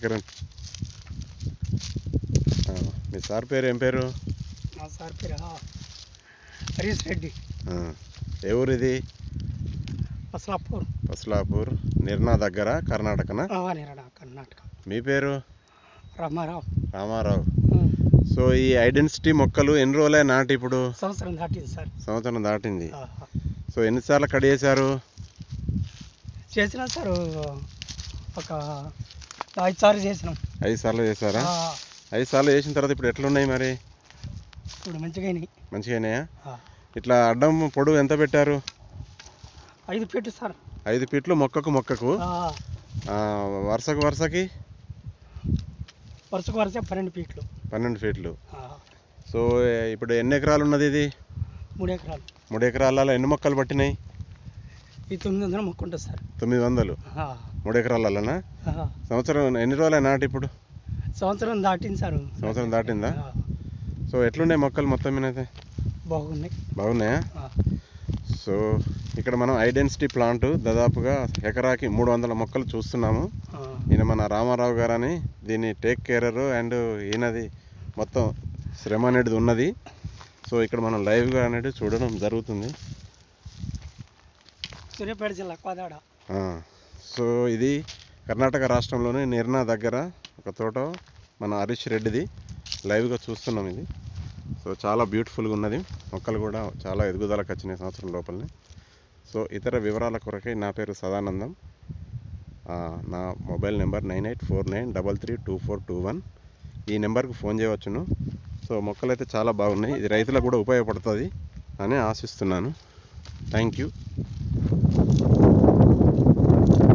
దగ్గర మీ సార్ పేరు ఏం పేరు? మా సార్ పేరు హరీష్ రెడ్డి. ఏ ఊరు ఇది? పసలాపూర్, నిర్నా దగ్గర, కర్ణాటకనా? కర్ణాటక. మీ పేరు? రామారావు. సో ఈ ఐడెంటిటీ మొక్కలు ఎన్ని రోజులే నాటి? ఇప్పుడు సంవత్సరం దాటింది సార్. సంవత్సరం దాటింది. సో ఎన్నిసార్లు కట్ చేశారు? చేసినాం సార్, ఒక 5 సార్లు చేసినాం. 5 సార్లు చేశారా? 5 సార్లు చేసిన తర్వాత ఇప్పుడు ఎట్లున్నాయి మరి? ఇప్పుడు మంచిగానే. ఇట్లా అడ్డం పొడవు ఎంత పెట్టారు? 5 ఫీట్లు సార్. 5 ఫీట్లు మొక్కకు వరుసకి వరుసకి 12 ఫీట్లు. 12 ఫీట్లు. సో ఇప్పుడు ఎన్ని ఎకరాలు ఉన్నది ఇది? 3 ఎకరాలు. 3 ఎకరాలలో ఎన్ని మొక్కలు పట్టినాయి? ఈ 900 మొక్క ఉంటుంది సార్. 900 3 ఎకరాలలోనా? సంవత్సరం ఎన్ని రోజులే నాటి ఇప్పుడు? సంవత్సరం దాటింది సార్. సంవత్సరం దాటిందా? సో ఎట్లున్నాయి మొక్కలు మొత్తం మీద? బాగున్నాయా? సో ఇక్కడ మనం ఐడెంటిటీ ప్లాంట్ దాదాపుగా ఎకరాకి 300 మొక్కలు చూస్తున్నాము. ఈయన మన రామారావు గారు అని దీన్ని టేక్ కేరరు అండ్ ఈయనది మొత్తం శ్రమ అనేది ఉన్నది. సో ఇక్కడ మనం లైవ్గా అనేది చూడడం జరుగుతుంది. సూర్యాపేట జిల్లా కోదాడ. సో ఇది కర్ణాటక రాష్ట్రంలోని నిర్నా దగ్గర ఒక తోట మన హరీష్ రెడ్డిది లైవ్గా చూస్తున్నాం ఇది. సో చాలా బ్యూటిఫుల్గా ఉన్నది. మొక్కలు కూడా చాలా ఎదుగుదలకు వచ్చినాయి సంవత్సరం లోపలనే. సో ఇతర వివరాల కొరకై నా పేరు సదానందం. నా మొబైల్ నెంబర్ 9849332421. ఈ నెంబర్కి ఫోన్ చేయవచ్చును. సో మొక్కలు అయితే చాలా బాగున్నాయి. ఇది రైతులకు కూడా ఉపయోగపడుతుంది అని ఆశిస్తున్నాను. Thank you.